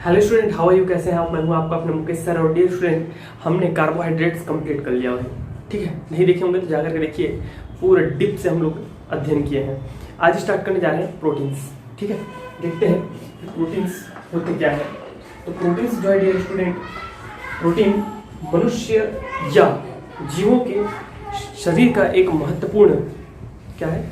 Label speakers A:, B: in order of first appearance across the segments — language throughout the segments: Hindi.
A: Hello student, how are you? कैसे हैं आप? मैं हूं आपका अपना मुकेश सर। और डियर स्टूडेंट, हमने कार्बोहाइड्रेट्स कंप्लीट कर लिया है। ठीक है, नहीं देखे होंगे तो जाकर के देखिए। पूरा डिप से हम लोग अध्ययन किए हैं। आज स्टार्ट करने जा रहे हैं प्रोटीन्स। ठीक है, देखते हैं प्रोटीन्स होते क्या है। तो प्रोटीन्स जो है डियर स्टूडेंट, प्रोटीन मनुष्य या जीवों के शरीर का एक महत्वपूर्ण क्या है,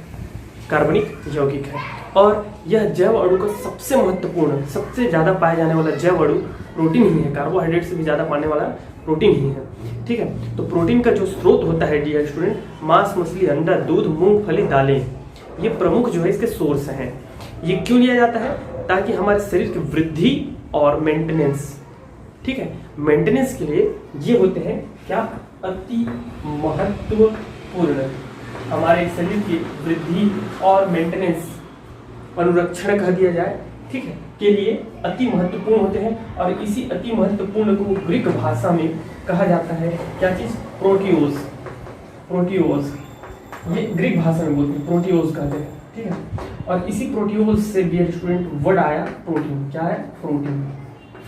A: कार्बनिक यौगिक है। और यह जैव अणु का सबसे महत्वपूर्ण, सबसे ज़्यादा पाया जाने वाला जैव अणु प्रोटीन ही है। कार्बोहाइड्रेट से भी ज़्यादा पाने वाला प्रोटीन ही है। ठीक है, तो प्रोटीन का जो स्रोत होता है डियर स्टूडेंट, मांस, मछली, अंडा, दूध, मूंगफली, दालें, ये प्रमुख जो है इसके सोर्स हैं। ये क्यों लिया जाता है? ताकि हमारे शरीर की वृद्धि और मेंटेनेंस, ठीक है, मेंटेनेंस के लिए ये होते हैं क्या, अति महत्वपूर्ण। हमारे शरीर की वृद्धि और मेंटेनेंस, अनुरक्षण कह दिया जाए, ठीक है, के लिए अति महत्वपूर्ण होते हैं। और इसी अति महत्वपूर्ण को ग्रीक भाषा में कहा जाता है क्या चीज, प्रोटियोज। प्रोटियोज ये ग्रीक भाषा में बोलते हैं, प्रोटियोज कहते हैं। ठीक है, और इसी प्रोटियोज से डियर स्टूडेंट वर्ड आया प्रोटीन। क्या है? प्रोटीन।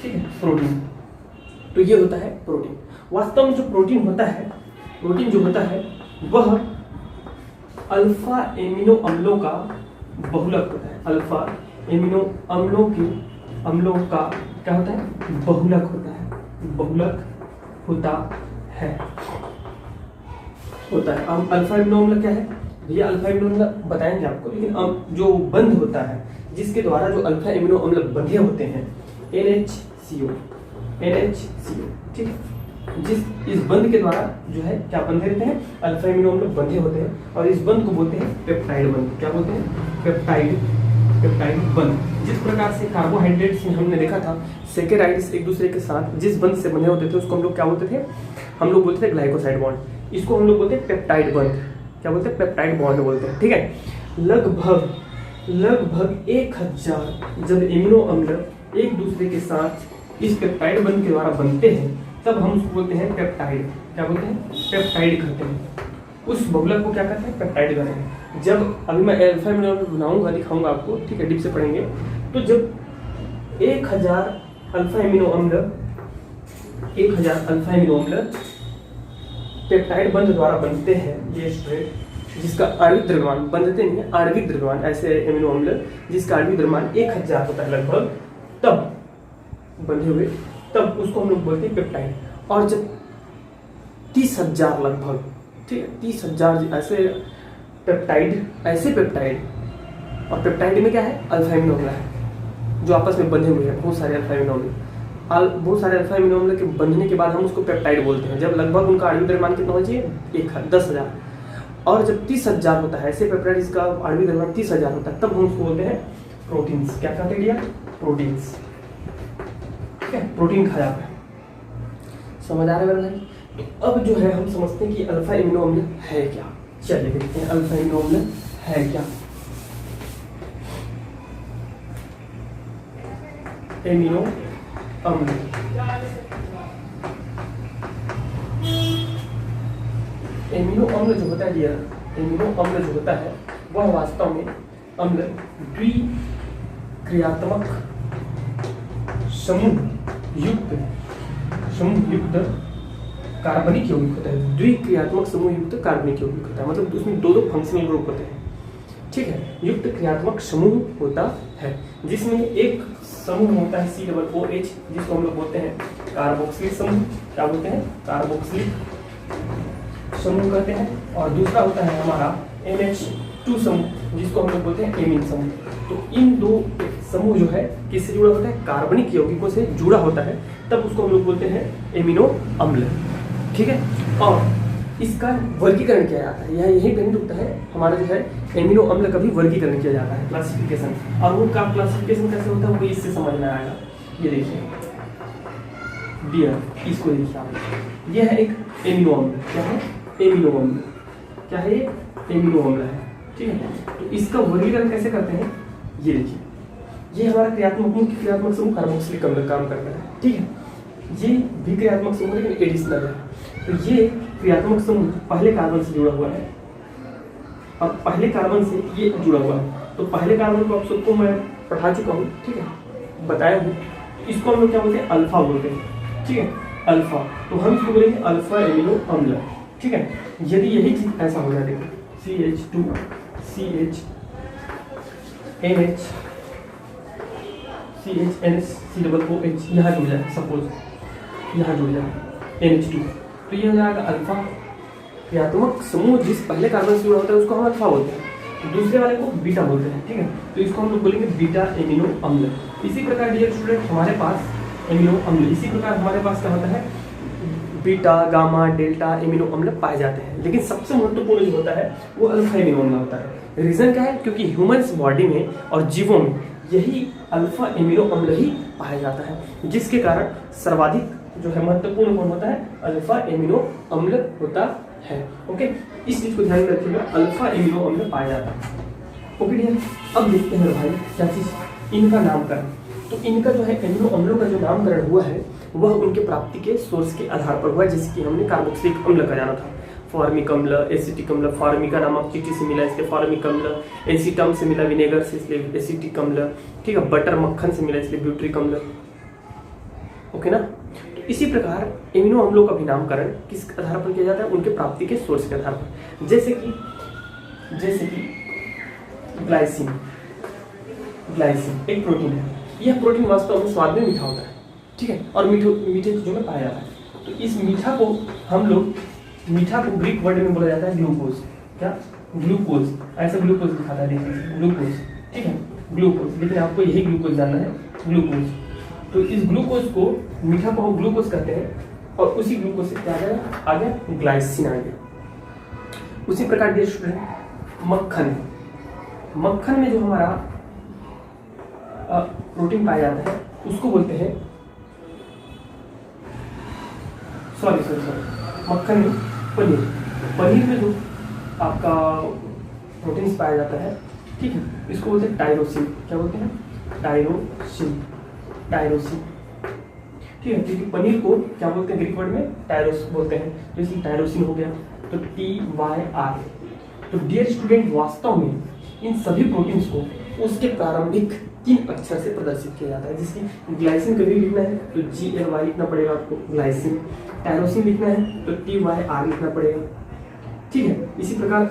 A: ठीक है, प्रोटीन। तो ये होता है प्रोटीन। वास्तव में जो प्रोटीन होता है, प्रोटीन जो होता है वह अल्फा एमिनो अम्लों का बहुलक होता है। अल्फा एमिनो अम्लों का क्या होता है? बहुलक होता है। बहुलक होता है अब अल्फा एमिनो अम्ल क्या है भैया? अल्फा एमिनो अम्ल बताएंगे आपको, लेकिन अब जो बंध होता है, जिसके द्वारा जो अल्फा एमिनो अम्ल बंधे होते हैं, NHCO। ठीक है, इस बंध के द्वारा जो है क्या बंधे रहते हैं, अल्फा एमिनो अम्ल बंधे होते हैं। और इस बंध को बोलते हैं पेप्टाइड बंध। क्या बोलते हैं? पेप्टाइड बंध। जिस प्रकार से कार्बोहाइड्रेट्स में हमने देखा था सेकेराइड्स एक दूसरे के साथ जिस बंध से बंधे होते थे उसको हम लोग क्या बोलते थे? हम लोग बोलते थे ग्लाइकोसाइड बॉन्ड। इसको हम लोग बोलते हैं पेप्टाइड बंध। क्या बोलते हैं? पेप्टाइड बॉन्ड बोलते हैं। ठीक है, लगभग 1000 जब एमिनो अम्ल एक दूसरे के साथ इस पेप्टाइड बंध के द्वारा बनते हैं, तब हम उसको बोलते हैं पेप्टाइड। क्या बोलते हैं? पेप्टाइड कहते हैं। उस बहुलक को क्या कहते हैं? पेप्टाइड कहते हैं। जब अभी मैं अल्फा एमिनो अम्ल बनाऊंगा, दिखाऊंगा आपको, ठीक है, डिप से पढ़ेंगे। तो जब 1000 अल्फा एमिनो अम्ल पेप्टाइड बंध द्वारा बनते हैं, ये स्ट्रेट जिसका आणविक द्रव्यमान, बंधते नहीं है, आणविक द्रव्यमान, ऐसे एमिनो अम्ल जिसका आणविक द्रव्यमान 1000 होता है लगभग, तब बंधे हुए, तब उसको हम लोग बोलते हैं पेप्टाइड। और जब 30,000 लगभग, ठीक है, 30,000 ऐसे पेप्टाइड, और पेप्टाइड में क्या है? अल्फा एमिनो अम्ल है जो आपस में बंधे हुए हैं, बहुत सारे अल्फा एमिनो अम्ल के बंधने के बाद हम उसको पेप्टाइड बोलते हैं। जब लगभग उनका आणविक द्रव्यमान कितना होना चाहिए? 10,000। और जब 30,000 होता है ऐसे पेप्टाइड जिसका आणविक द्रव्यमान 30,000 होता है, तब हम उसको बोलते हैं प्रोटीन्स। क्या कहते हैं? प्रोटीन्स। प्रोटीन खाया जाता है। समझ आ रहा है भाई? तो अब जो है हम समझते हैं कि अल्फा एमिनो अम्ल है क्या। चलिए देखते हैं अल्फा एमिनो अम्ल है क्या। एमिनो अम्ल, एमिनो अम्ल जो होता है डियर, एमिनो अम्ल जो होता है वह वास्तव में अम्ल द्विक्रियात्मक समूह युक्त कार्बनिक यौगिक होता है। द्विक्रियात्मक समूह युक्त कार्बनिक यौगिक होता है, मतलब उसमें दो फंक्शनल ग्रुप होते हैं। ठीक है, युक्त क्रियात्मक समूह होता है, जिसमें एक समूह होता है COOH, जिसको हम लोग बोलते हैं कार्बोक्सिलिक समूह। क्या बोलते हैं? कार्बोक्सिलिक समूह कहते हैं। और दूसरा होता है हमारा NH2 समूह, जिसको हम लोग बोलते हैं एमीन समूह। तो इन दो समूह जो है किससे जुड़ा होता है? कार्बनिक यौगिकों से जुड़ा होता है, तब उसको हम लोग बोलते हैं एमिनो अम्ल। ठीक है, और इसका वर्गीकरण किया जाता है, यह यही पे नहीं रुकता है, हमारा जो है एमिनो अम्ल का भी वर्गीकरण किया जाता है, क्लासिफिकेशन। और वो का क्लासिफिकेशन कैसे होता है वो इससे समझ में आएगा। ये देखिए डियर, इसको देखिए आप, यह है एक एमिनो अम्ल। क्या है? एमिनो अम्ल। क्या है? ये एमिनो अम्ल है। ठीक है, तो इसका वर्गीकरण कैसे करते हैं? ये देखिए, ये हमारा मुख्य क्रियात्मक समूह कार्बोक्सिलिक अम्ल काम करता है। ठीक है, ये भी क्रियात्मक समूह लेकिन एडिशनल है। तो ये क्रियात्मक समूह पहले कार्बन से जुड़ा हुआ है, और पहले कार्बन से ये जुड़ा हुआ है। तो पहले कार्बन को आप सबको मैं पढ़ा चुका हूँ, ठीक है, बताया हूँ। इसको हम लोग क्या बोलते हैं, अल्फा बोलते हैं, ठीक है, अल्फा। तो हम इसको बोलेंगे अल्फा एमिनो अम्ल, ठीक है। यदि यही चीज ऐसा हो जाए, देखो CH2 CH NH CHNH COOH यहाँ जुड़ जाए, सपोज यहाँ जुड़ जाए NH2, तो ये हो जाएगा अल्फा। क्रियात्मक समूह जिस पहले कार्बन से जुड़ा होता है उसको हम अल्फा बोलते हैं, दूसरे वाले को बीटा बोलते हैं, ठीक है। तो इसको हम लोग बोलेंगे बीटा एमिनो अम्ल। इसी प्रकार डियर स्टूडेंट हमारे पास एमिनो अम्ल, इसी प्रकार हमारे पास क्या होता है, बीटा गामा डेल्टा एमिनो अम्ल पाए जाते हैं, लेकिन सबसे महत्वपूर्ण जो होता है वो अल्फा एमिनो अम्ल होता है। रीजन क्या है, क्योंकि ह्यूमंस बॉडी में और जीवों में यही अल्फा एमिनो अम्ल ही पाया जाता है, जिसके कारण सर्वाधिक जो है महत्वपूर्ण कौन होता है, अल्फा एमिनो अम्ल होता है। ओके, इस चीज को ध्यान में रखिएगा, अल्फा एमिनो अम्ल पाया जाता है। ओके डियर, अब देखते हैं भाई क्या चीज, इनका नामकरण। तो इनका जो है एमिनो अम्लों का जो नामकरण हुआ है वह उनके प्राप्ति के सोर्स के आधार पर हुआ है, जैसे कि हमने कार्बोक्सिलिक अम्ल का जाना था, फॉर्मिक अम्ल, एसिटिक अम्ल, फॉर्मिका नामक चीटी से मिला इसलिए फॉर्मिक अम्ल, एसिटम से मिला विनेगर से इसलिए एसिटिक अम्ल, ठीक है, बटर मक्खन से मिला इसलिए ब्यूट्रिक अम्ल। ओके ना। तो इसी प्रकार एमिनो अम्लों का भी नामकरण किस आधार पर किया जाता है, उनके प्राप्ति के सोर्स के आधार पर, जैसे कि ग्लाइसिन। ग्लाइसिन एक प्रोटीन है, यह प्रोटीन वास्तव में स्वाद में मीठा होता है, ठीक है, और मीठे चीजों में पाया जाता है। तो इस मीठा को हम लोग, मीठा को ग्रीक वर्ड में बोला जाता है ग्लूकोज। क्या, ग्लूकोज, ऐसा ग्लूकोज दिखाता है, देखिए ग्लूकोज, ठीक है, ग्लूकोज, लेकिन आपको यही ग्लूकोज जानना है, ग्लूकोज। तो इस ग्लूकोज को, मीठा को हम ग्लूकोज कहते हैं, और उसी ग्लूकोज से क्या आ गया ग्लाइसिन आ गया। उसी प्रकार डियर स्टूडेंट मक्खन, मक्खन में जो हमारा प्रोटीन पाया जाता है उसको बोलते हैं, सॉरी मक्खन में पनीर, पनीर में जो आपका प्रोटीन्स पाया जाता है, ठीक है, इसको बोलते हैं टायरोसिन। क्या बोलते हैं, टायरोसिन, टायरोसिन, ठीक है, क्योंकि पनीर को क्या बोलते हैं ग्रीक वर्ड में टायरोस बोलते हैं, तो इसलिए टायरोसिन हो गया। तो TYR। तो डियर स्टूडेंट वास्तव में इन सभी प्रोटीन्स को उसके प्रारंभिक 3 अक्षर से प्रदर्शित किया जाता है, जिसकी ग्लाइसिन कभी लिखना है तो GLY लिखना पड़ेगा आपको, ग्लाइसिन। टायरोसिन लिखना है तो TYR लिखना पड़ेगा, ठीक है। इसी प्रकार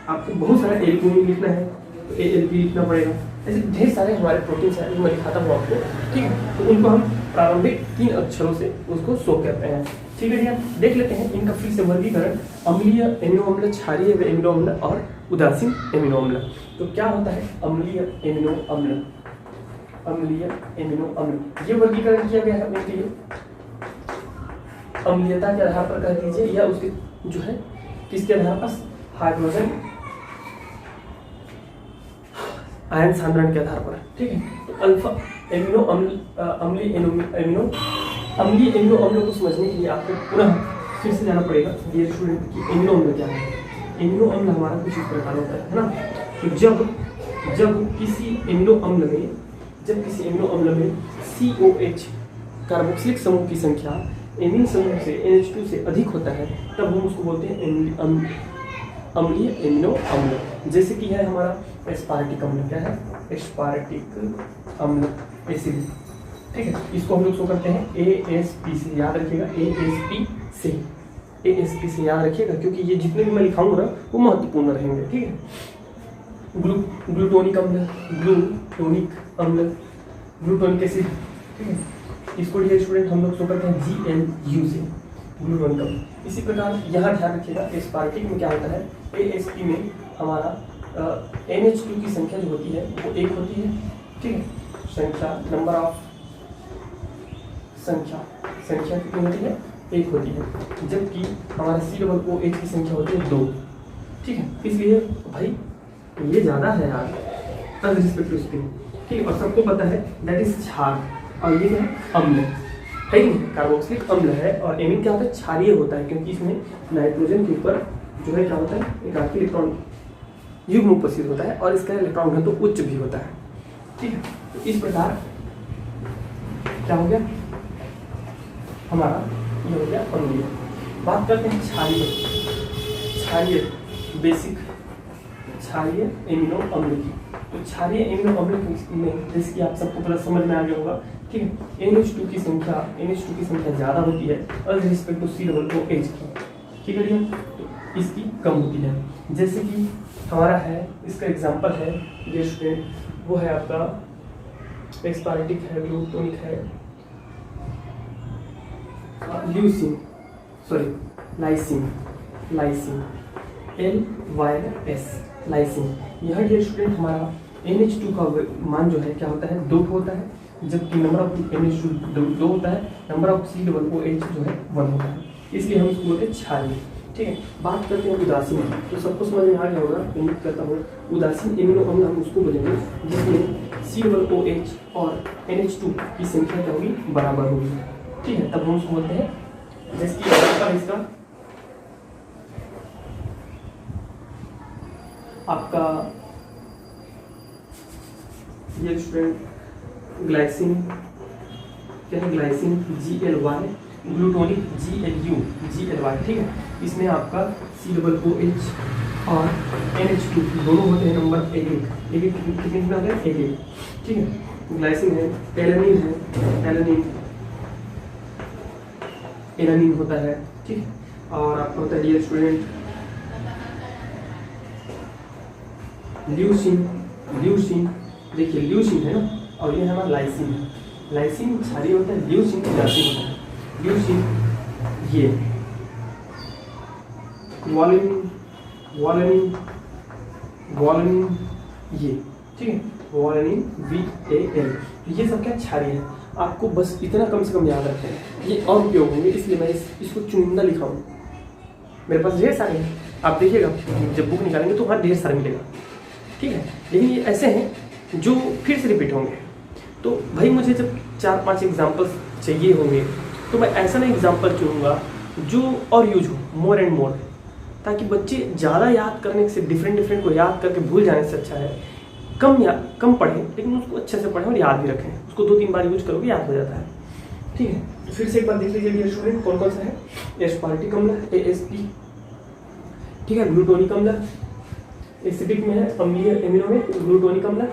A: आपको बहुत सारा एल्ब्यूमिन लिखना है तो ALB लिखना पड़ेगा। ऐसे ढेर सारे हमारे प्रोटीन्स हैं जो मैं दिखाता हूँ आपको, ठीक है। तो उनको हम प्रारंभिक 3 अक्षरों से उसको शो करते हैं, ठीक है भैया। देख लेते हैं इनका फिर से वर्गीकरण, अम्लीय एमिनो अम्ल, क्षारीय एमिनो अम्ल और उदासीन एमिनो अम्ल। तो क्या होता है अम्लीय एमिनो अम्ल, अम्लीय एमिनो अम्ल, ये वर्गीकरण किया गया है उनके लिए अम्लीयता के आधार पर कह दीजिए, या उसके जो है किसके आधार पर, हाइड्रोजन आयन सांद्रण के आधार पर, ठीक है। तो अल्फा एमिनो अम्ल, अम्लीय एमिनो अम्लों को समझने के लिए आपको पुनः फिर से जाना पड़ेगा डियर स्टूडेंट कि एमिनो अम्ल क्या है। एमिनो अम्ल हमारा कुछ इस प्रकार होता है ना। तो जब किसी एमिनो अम्ल में COH कार्बोक्सिलिक समूह की संख्या एमिन समूह से NH2 से अधिक होता है तब हम उसको बोलते हैं अम्लीय एमिनो अम्ल। जैसे कि है हमारा एस्पार्टिक अम्ल, क्या है, एस्पार्टिक अम्ल एसिड, ठीक है। इसको हम लोग शो करते हैं ASP से, याद रखिएगा ASP से याद रखिएगा, क्योंकि ये जितने भी मैं लिखाऊंगा ना वो महत्वपूर्ण रहेंगे, ठीक है। ग्लूटोनिक अम्ल, ग्लूटोनिक एसिड, ठीक है। इसको डियर स्टूडेंट हम लोग शो करते हैं GLU से, ग्लूटोनिक अम्ल। इसी प्रकार यहाँ ध्यान रखिएगा एस्पार्टिक में क्या होता है, ASP में हमारा NH2 की संख्या जो होती है वो 1 होती है, ठीक है। संख्या, नंबर ऑफ संख्या कितनी होती है, 1 होती है, जबकि हमारा COOH की संख्या होती है 2, ठीक है। इसलिए भाई ये ज़्यादा है यार एज रिस्पेक्ट टू स्पिन, ठीक है। और सबको पता है दैट इज क्षार, और ये क्या है, अम्ल है कि नहीं, कार्बोक्सिलिक अम्ल है। और एमिन क्या होता है, क्षारीय होता है, क्योंकि इसमें नाइट्रोजन के ऊपर जो है क्या होता है, एक आखिरी इलेक्ट्रॉन युग्म उपस्थित होता है और इसका इलेक्ट्रॉन घनत्व तो उच्च भी होता है, ठीक है। तो इस प्रकार क्या हो गया हमारा, ये हो गया अम्लीय। बात करते हैं क्षारीय बेसिक क्षारीय एमिनो अम्ल की। तो क्षारीय एमिनो अम्ल में जैसे कि आप सबको पता समझ में आ गया होगा ठीक है। NH2 की संख्या ज़्यादा होती है और रिस्पेक्ट टू COOH की, ठीक है भैया, तो इसकी कम होती है। जैसे कि हमारा है, इसका एग्जांपल है ये स्टूडेंट, वो है आपका एस्पार्टिक है, ग्लूटोनिक है, leucine, sorry lysine, LYS lysine. यह डियर स्टूडेंट हमारा NH2 का मान जो है क्या होता है, 2 होता है, जबकि नंबर ऑफ NH2 2 होता है, नंबर ऑफ COOH जो है 1 होता है, इसलिए हम इसको बोलते हैं क्षारीय। ठीक है। बात करते हैं उदासीन, तो सबको समझ में आ गया होगा, उम्मीद करता हूँ। उदासीन एमिनो अम्ल हम उसको बोलेंगे जिसमें COOH और NH2 की संख्या क्या होगी, बराबर होगी। ठीक है, तब हम उसको बोलते हैं, जैसे कि इसका आपका ये स्टूडेंट ग्लाइसिन क्या है, ग्लाइसिन GLY, ग्लूटोनिक GLY, ठीक है। इसमें आपका COOH और NH2 दोनों होते हैं नंबर एक कितने में होते हैं, एक, ठीक है। ग्लाइसिन है, एलानिन होता है, ठीक है। और आपका होता है डियर स्टूडेंट ल्यूसिन, देखिए ल्यूसिन है ना, और ये हमारा लाइसिन क्षारीय होता है, ल्यूसिन उदासीन होता है। ल्यूसिन ये वॉलिन ये, ठीक है, वॉलिन VAL, ये सब क्या क्षारीय है। आपको बस इतना कम से कम याद रखना है, ये और उपयोग होंगे, इसलिए मैं इसको चुनिंदा लिखा हूँ। मेरे पास ढेर सारे हैं, आप देखिएगा जब बुक निकालेंगे तो वहाँ ढेर सारे मिलेगा, ठीक है। लेकिन ये ऐसे हैं जो फिर से रिपीट होंगे, तो भाई मुझे जब 4-5 एग्जाम्पल्स चाहिए होंगे तो मैं ऐसा ना एग्जाम्पल चुनूंगा जो और यूज हो, मोर एंड मोर, ताकि बच्चे ज़्यादा याद करने से, डिफरेंट को याद करके भूल जाने से अच्छा है कम पढ़ें, लेकिन उसको अच्छे से पढ़ें और याद भी रखें। उसको 2-3 बार यूज करोगे याद हो जाता है, ठीक है। तो फिर से एक बार देख लीजिए डियर स्टूडेंट, कौन कौन सा है। एस्पार्टिक अम्ल ASP, ठीक है। ग्लूटोनिक अम्ल एसिडिक में है, अम्लीय एमिनो में ग्लूटोनिक अम्ल,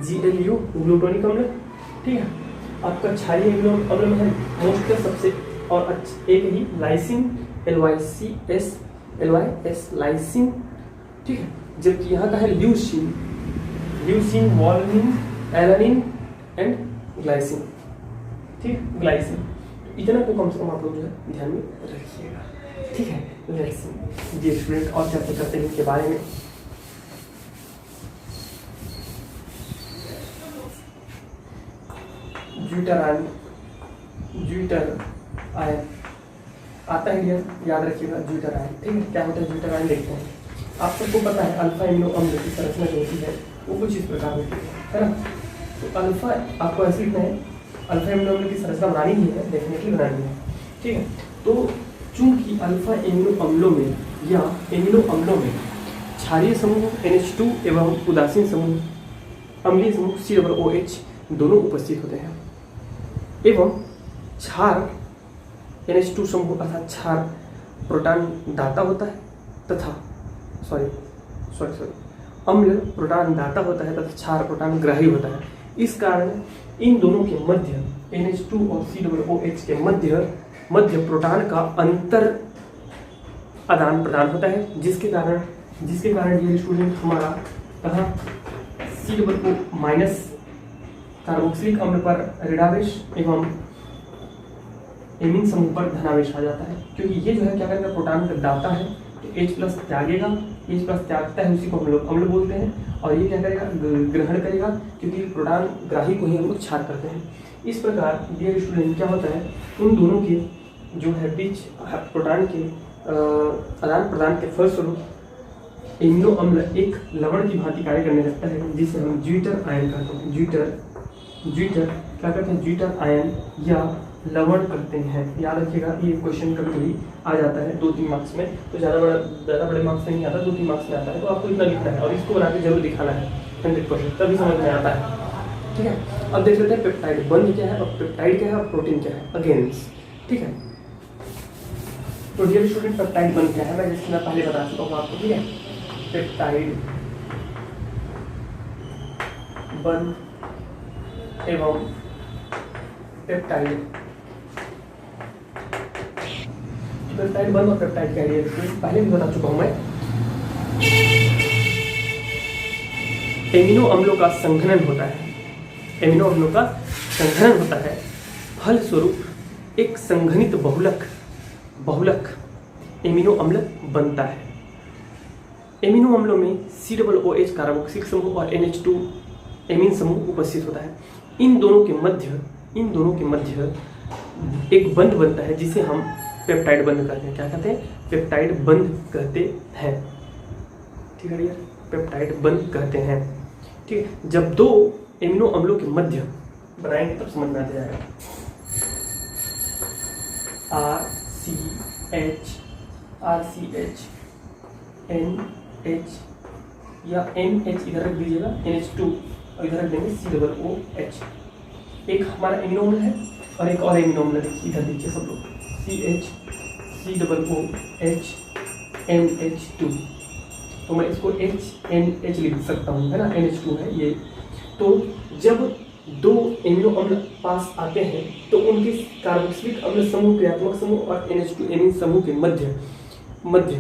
A: GLU ग्लूटोनिक अम्ल, ठीक है। आपका क्षारीय एमिनो अम्ल में है मोस्ट सबसे और एक ही लाइसिन LYS लाइसिन, ठीक है। जबकि यहाँ का है leucine, violin, alanine and glycine, ठीक है, ग्लाइसिन। इतना को कम से कम आप लोग जो है ध्यान में रखिएगा, ठीक है। ग्लाइसिन ये स्टूडेंट और चर्चा करते हैं इनके बारे में। ज्यूटर आयन आता है, याद रखिएगा ज्यूटर आयन, ठीक है। क्या होता है ज्यूटर आयन, देखते हैं। आप सबको पता है अल्फा एमिनो अम्ल की संरचना जो होती है वो कुछ इस प्रकार होती है ना। तो अल्फा आपको ऐसे लिखना है, अल्फा एमिनो अम्ल की संरचना बनानी ही है, डेफिनेटली बनानी है, ठीक है। तो चूंकि अल्फा एमिनो अम्लों में या एमिनो अम्लों में क्षारीय समूह NH2 एवं उदासीन समूह अम्लीय समूह COOH दोनों उपस्थित होते हैं, एवं क्षार NH2 समूह अर्थात क्षार प्रोटॉन दाता होता है तथा अम्ल प्रोटॉन दाता होता है तथा क्षार प्रोटॉन ग्राही होता है। इस कारण इन दोनों के मध्य NH2 और COOH के मध्य प्रोटॉन का अंतर आदान प्रदान होता है, जिसके कारण ये स्टूडेंट हमारा तथा C कार्बोक्सिलिक अम्ल पर ऋणावेश एवं एमीन समूह पर धनावेश आ जाता है, क्योंकि ये जो है क्या करेगा, प्रोटॉन का दाता है तो H+ त्यागेगा, H+ त्यागता है, उसी को हम लोग अम्ल बोलते हैं। और ये क्या करेगा, ग्रहण करेगा, क्योंकि प्रोटॉन ग्राही को ही हम लोग क्षार करते हैं। इस प्रकार डियर स्टूडेंट क्या होता है, उन दोनों के जो है बीच प्रोटॉन के आदान प्रदान के फलस्वरूप एमिनो अम्ल एक लवण की भांति कार्य करने लगता है, जिसे हम ज्यूटर आयन कहते हैं। ज्यूटर क्या करते हैं, ज्यूटर आयन या लवण करते हैं। याद रखिएगा, ये क्वेश्चन कभी आ जाता है 2-3 मार्क्स में, तो ज़्यादा बड़े मार्क्स में नहीं आता, 2-3 मार्क्स में आता है। तो आपको इतना लिखना है और इसको बना के जरूर दिखाना है 100%, तभी समझ में आता है, ठीक है। अब देख लेते हैं पेप्टाइड बंध क्या है और पेप्टाइड क्या है और प्रोटीन क्या है अगेंस्ट, ठीक है। तो डियर स्टूडेंट पेप्टाइड बंध क्या है, मैं जिसमें पहले बता चुका हूँ आपको, ठीक है। पेप्टाइड बंध एवं पेप्टाइड, पेप्टाइड बंद और पेप्टाइड कैरियर पहले भी बता चुका हूं मैं। एमिनो अम्लों का संघनन होता है, एमिनो अम्लों का संघनन होता है, फलस्वरूप एक संघनित बहुलक एमिनो अम्ल बनता है। एमिनो अम्लों में COOH कार्बोक्सिलिक समूह और NH2 एमीन समूह उपस्थित होता है। इन दोनों के मध्य एक बंध बनता है जिसे हम पेप्टाइड बंध कहते हैं। क्या कहते हैं? पेप्टाइड बंध कहते हैं। ठीक है यार, पेप्टाइड बंध कहते हैं। ठीक है, जब दो एमिनो अम्लों के मध्य बनाएंगे तब समझ में आ जाएगा। RCH NH या NH इधर रख दीजिएगा, NH2 और इधर रख देंगे COOH। एक हमारा एमिनो अम्ल है और एक और एमिनो अम्ल देखिए, इधर देखिए सब लोग, CH NH2। तो मैं इसको HNH लिख सकता हूँ, है ना, NH2 है ये। तो जब दो एमिनो अम्ल पास आते हैं तो उनके कार्बोक्सिलिक अम्ल समूह, क्रियात्मक समूह और NH2 एमीन समूह के मध्य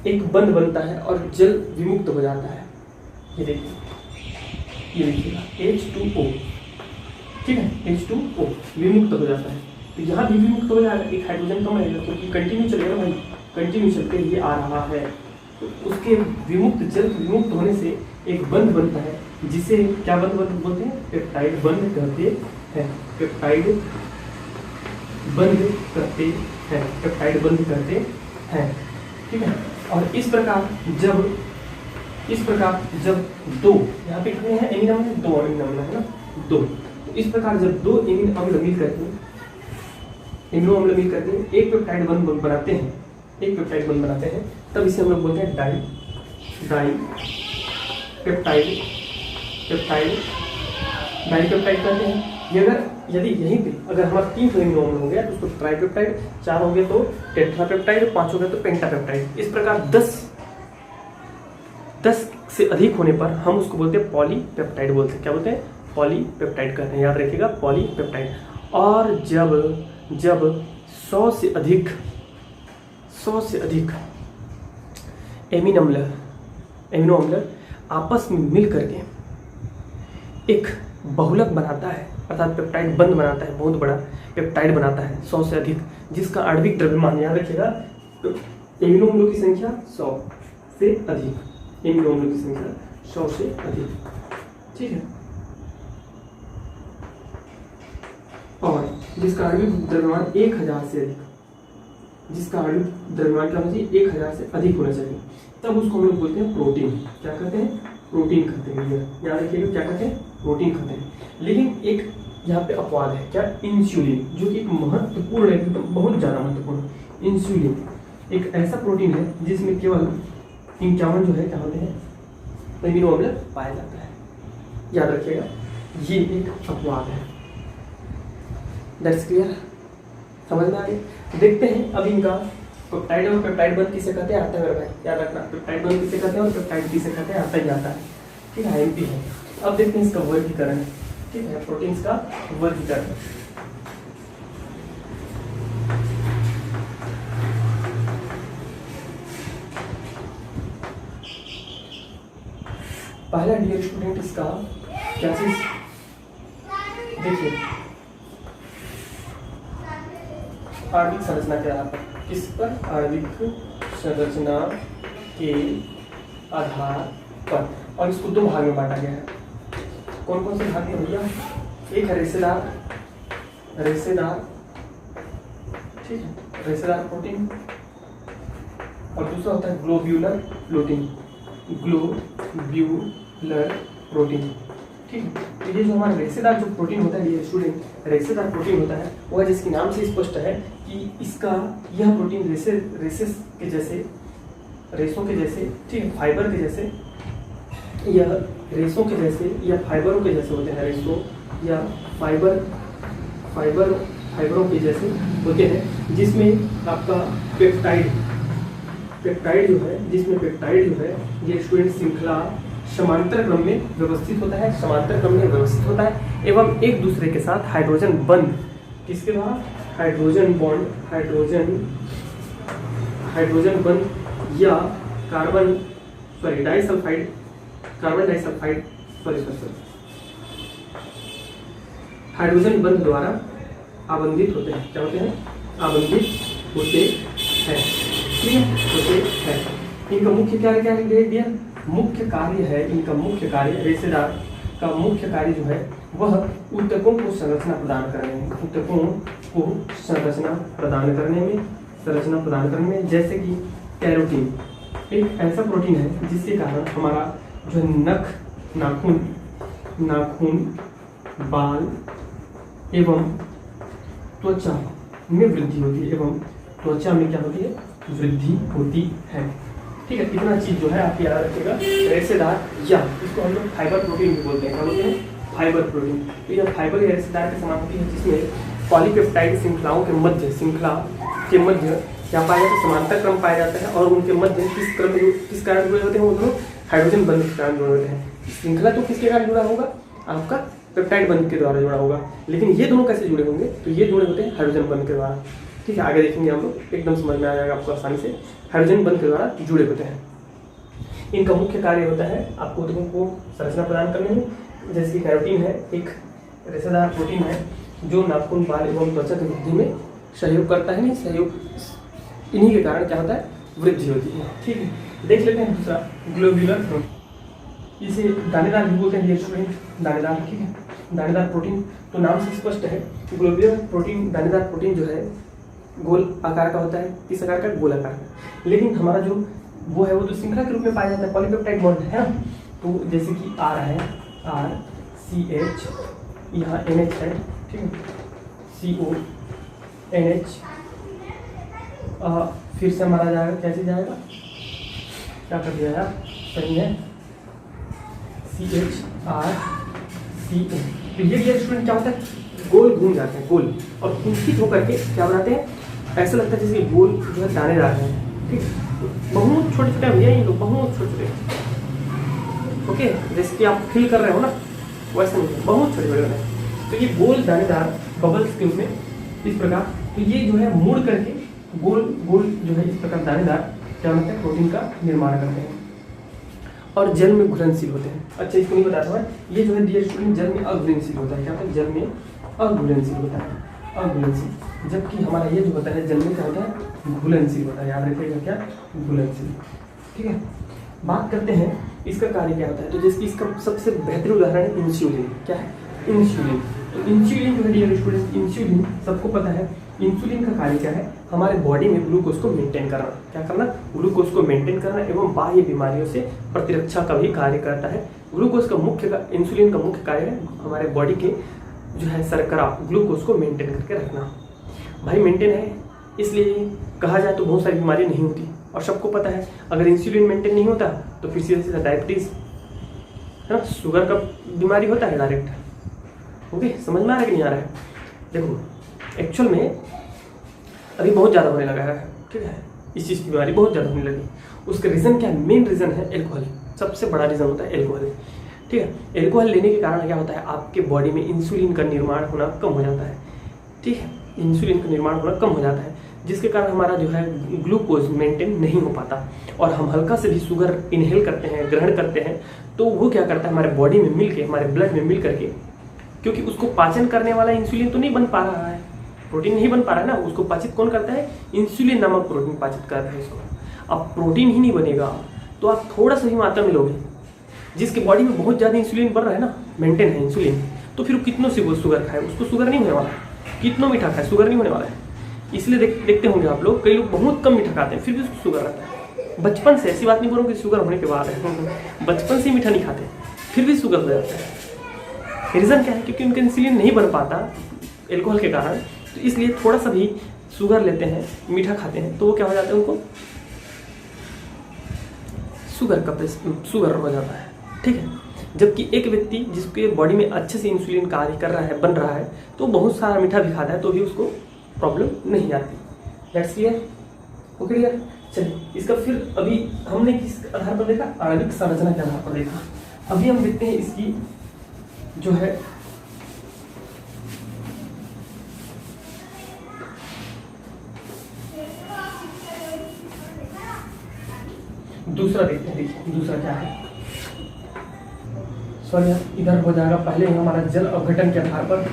A: एक बंध बनता है और जल विमुक्त हो जाता है। ये देखिए, ये लिखिएगा H2O। ठीक है, H2O विमुक्त हो जाता है। तो यहाँ भी विमुक्त हो जाएगा, एक हाइड्रोजन कम रहेगा क्योंकि कंटिन्यू चलेगा भाई, कंटिन्यू चलते ये आ रहा है। तो उसके जल विमुक्त होने से एक बंध बनता है जिसे क्या बंध बोलते हैं? पेप्टाइड बंध कहते हैं। पेप्टाइड बंध कहते हैं, पेप्टाइड बंध कहते हैं। ठीक है, और इस प्रकार जब दो, यहाँ पे कितने हैं एमीन अम्ल? दो एमीन अम्ल है ना, दो। तो इस प्रकार जब दो एमीन अम्ल मिल करके एक पेप्टाइड बंध बनाते हैं, तब इसे हम लोग बोलते हैं डाई पेप्टाइड कहते हैं। यदि यहीं पे अगर हमारा 3 एमिनो अम्ल हो गया तो उसको ट्राइपेप्टाइड, 4 हो गया तो टेट्रापेप्टाइड, 5 हो गया तो पेंटापेप्टाइड। इस प्रकार 10 से अधिक होने पर हम उसको बोलते हैं पॉलीपेप्टाइड बोलते हैं। क्या बोलते हैं? पॉलीपेप्टाइड कहते हैं, याद रखिएगा, पॉलीपेप्टाइड। और जब 100 से अधिक एमिनो अम्ल आपस में मिल करके एक बहुलक बनाता है, अर्थात पेप्टाइड बंध बनाता है, बहुत बड़ा पेप्टाइड बनाता है 100 से अधिक, जिसका आणविक द्रव्यमान, याद रखिएगा, एमिनो अम्लों की संख्या 100 से अधिक, एमिनो अम्लों की संख्या 100 से अधिक। ठीक है, और जिसका आणविक द्रव्यमान 1000 से अधिक, जिसका आणविक द्रव्यमान क्या होना चाहिए? 1000 से अधिक होना चाहिए, तब उसको हम लोग बोलते हैं प्रोटीन। क्या कहते हैं? प्रोटीन कहते हैं। याद रखिएगा, क्या कहते हैं? प्रोटीन कहते हैं। लेकिन एक यहाँ पे अपवाद है, क्या? इंसुलिन, जो कि एक महत्वपूर्ण है, बहुत ज़्यादा महत्वपूर्ण। इंसुलिन एक ऐसा प्रोटीन है जिसमें केवल 51 जो है क्या होते हैं? एमिनो अम्ल पाया जाता है। याद रखिएगा, ये एक अपवाद है। दैट्स क्लियर, समझ में आ गया? देखते हैं अब इनका पेप्टाइड और पेप्टाइड बंध किसे कहते हैं, आता है मेरे भाई, याद रखना। पेप्टाइड बंध किसे कहते हैं और पेप्टाइड किसे कहते हैं, आता ही आता है। ठीक है, IMP है। अब देखते हैं इसका वर्गीकरण। ठीक है, प्रोटीन्स का वर्गीकरण। पहला डियर स्टूडेंट इसका क्या चीज देखिए, आणविक संरचना के आधार पर। किस पर? आणविक संरचना के आधार पर। और इसको 2 भाग में बांटा गया है। कौन कौन से भाग में भैया? एक है रेशेदार, ठीक है, रेशेदार प्रोटीन, और दूसरा होता है ग्लोब्यूलर प्रोटीन। ठीक है, तो ये जो हमारा रेशेदार जो प्रोटीन होता है, ये स्टूडेंट, रेशेदार प्रोटीन होता है, वह जिसके नाम से स्पष्ट है कि इसका यह प्रोटीन रेसों के जैसे, ठीक है, फाइबर के जैसे, या रेसों के जैसे या फाइबरों के जैसे होते हैं। रेसों या फाइबरों के जैसे होते हैं, जिसमें आपका पेप्टाइड जो है, ये स्टूडेंट समांतर क्रम में व्यवस्थित होता है, समांतर क्रम में व्यवस्थित होता है एवं एक दूसरे के साथ हाइड्रोजन बंध, किसके द्वारा, हाइड्रोजन बॉन्ड, हाइड्रोजन बंध या कार्बन डाइसल्फाइड हाइड्रोजन बंध द्वारा आबंधित होते हैं। क्या होते हैं, आबंधित होते हैं, होते हैं। इनका मुख्य कार्य क्या है दिया, मुख्य कार्य है, इनका मुख्य कार्य, रेशेदार का मुख्य कार्य जो है वह ऊतकों को संरचना प्रदान करने में, ऊतकों को संरचना प्रदान करने में, जैसे कि कैरोटीन एक ऐसा प्रोटीन है जिसके कारण हमारा जो नख, नाखून, बाल एवं त्वचा में वृद्धि होती है, एवं त्वचा में क्या होती है, वृद्धि होती है। ठीक है, इतना चीज जो है आप याद रखिएगा। रेशेदार या इसको हम लोग फाइबर प्रोटीन भी बोलते हैं। क्या बोलते हैं, फाइबर प्रोटीन। तो यह फाइबर या रेशेदार के समान होती है जिसमें पॉलीपेप्टाइड श्रृंखलाओं के मध्य, क्या पाया जाता है, समांतर क्रम पाया जाता है और उनके मध्य किस कारण जुड़े होते हैं, वो दोनों हाइड्रोजन बंध के कारण जुड़े होते हैं। श्रृंखला तो किसके कारण जुड़ा होगा, आपका पेप्टाइड बंध के द्वारा जुड़ा होगा, लेकिन ये दोनों कैसे जुड़े होंगे, तो ये जुड़े होते हैं हाइड्रोजन बंध के द्वारा। ठीक है, आगे देखेंगे हम लोग, एकदम समझ में आ जाएगा आपको आसानी से। हाइड्रोजन बंध के द्वारा जुड़े होते हैं। इनका मुख्य कार्य होता है आपको ऊतकों को संरचना प्रदान करने में, जैसे कि कैरोटीन है एक रेशेदार प्रोटीन है जो नाखून, बाल एवं त्वचा की वृद्धि में सहयोग करता है। नहीं सहयोग, इन्हीं के कारण क्या होता है, वृद्धि होती है। ठीक है, देख लेते हैं दूसरा, ग्लोब्यूलर, इसे दानेदार भी बोलते हैं स्टूडेंट, दानेदार। ठीक है, दानेदार प्रोटीन तो नाम से स्पष्ट है। ग्लोब्यूलर प्रोटीन, दानेदार प्रोटीन जो है गोल आकार का होता है, किस आकार का, गोल आकार का। लेकिन हमारा जो वो है वो तो श्रृंखला के रूप में पाया जाता है, पॉलीपेप्टाइड बॉन्ड है ना। तो जैसे कि आर है, आर CH, यहाँ NH है, ठीक है, CO NH, फिर से हमारा जाएगा, कैसे जाएगा, क्या कर दिया यार, सही है, CHRCO। तो ये स्टूडेंट क्या होता है, गोल घूम जाते हैं, गोल, और कुंठित होकर के क्या बनाते हैं, ऐसा लगता है जैसे गोल जो है दानेदार है। ठीक, बहुत छोटे छोटे भैया ये लोग, बहुत छोटे छोटे। ओके, जैसे कि आप फील कर रहे हो ना, वैसे नहीं, बहुत छोटे छोटे हैं। तो ये गोल दानेदार बबल्स के रूप में इस प्रकार, तो ये जो है मुड़ करके गोल गोल जो है इस प्रकार दानेदार क्या होता है, प्रोटीन का निर्माण करते हैं और जल में घुलनशील होते हैं। अच्छा, इसको नहीं बताता मैं, ये जो है डियर स्टूडेंट जल में अघुलनशील होता है। क्या होता है, जल में अघुलनशील होता है, अघुलनशील। जबकि हमारा ये जो होता है जल में क्या होता है, घुलनशील होता है। याद रखिएगा, क्या, घुलनशील। ठीक है, बात करते हैं इसका कार्य क्या होता है। तो जैसे इसका सबसे बेहतरीन उदाहरण है इंसुलिन। क्या है, इंसुलिन। तो इंसुलिन जो है डियर स्टूडेंट, इंसुलिन सबको पता है, इंसुलिन का कार्य क्या है, हमारे बॉडी में ग्लूकोज को मेंटेन करना। क्या करना, ग्लूकोज को मेंटेन करना एवं बाह्य बीमारियों से प्रतिरक्षा का भी कार्य करता है। ग्लूकोज का मुख्य, इंसुलिन का मुख्य कार्य है हमारे बॉडी के जो है शर्करा, ग्लूकोज को मेंटेन करके रखना। भाई मेंटेन है, इसलिए कहा जाए तो बहुत सारी बीमारी नहीं होती। और सबको पता है अगर इंसुलिन मेंटेन नहीं होता तो फिर सीधा सीधा डायबिटीज है ना, शुगर का बीमारी होता है डायरेक्ट। ओके, समझ में आ रहा है कि नहीं आ रहा है। देखो एक्चुअल में अभी बहुत ज़्यादा होने लगा है। ठीक है, इस चीज़ की बीमारी बहुत ज़्यादा होने लगी। उसका रीज़न क्या है, मेन रीज़न है एल्कोहल। सबसे बड़ा रीज़न होता है एल्कोहल। ठीक है, एल्कोहल लेने के कारण क्या होता है, आपके बॉडी में इंसुलिन का निर्माण होना कम हो जाता है। ठीक है, इंसुलिन का निर्माण होना कम हो जाता है, जिसके कारण हमारा जो है ग्लूकोज मेंटेन नहीं हो पाता और हम हल्का से भी शुगर इनहेल करते हैं, ग्रहण करते हैं, तो वो क्या करता है, हमारे बॉडी में मिल के, हमारे ब्लड में मिल करके, क्योंकि उसको पाचन करने वाला इंसुलिन तो नहीं बन पा रहा है, प्रोटीन नहीं बन पा रहा है ना, उसको पाचित कौन करता है, इंसुलिन नामक प्रोटीन पाचित कर रहा है इसको। अब प्रोटीन ही नहीं बनेगा तो आप थोड़ा सा ही मात्रा में लोगे, जिसके बॉडी में बहुत ज़्यादा इंसुलिन बन रहा है ना, मेंटेन है इंसुलिन, तो फिर कितनों से वो शुगर खाए, उसको शुगर नहीं होने वाला है। कितनों मीठा खाए, शुगर नहीं होने वाला है। इसलिए देखते होंगे आप लोग, कई लोग बहुत कम मीठा खाते हैं फिर भी उसको शुगर आता है। बचपन से, ऐसी बात नहीं बोलूँ कि शुगर होने के बाद है, बचपन से मीठा नहीं खाते फिर भी शुगर हो जाता है। रीज़न क्या है, क्योंकि उनका इंसुलिन नहीं बन पाता एल्कोहल के कारण, तो इसलिए थोड़ा सा भी शुगर लेते हैं, मीठा खाते हैं, तो वो क्या हो जाता है, उनको शुगर हो जाता है। ठीक है, जबकि एक व्यक्ति जिसके बॉडी में अच्छे से इंसुलिन कार्य कर रहा है, बन रहा है, तो बहुत सारा मीठा भी खाता है तो भी उसको प्रॉब्लम नहीं आती। दैट्स क्लियर, ओके यार। चलिए, इसका फिर अभी हमने किस आधार पर देखा, आणविक संरचना के आधार पर देखा। अभी हम देखते हैं इसकी जो है दूसरा देखते हैं। देखिए दूसरा क्या है, सॉरी इधर हो जाएगा। पहले हमारा जल अपघटन के आधार पर,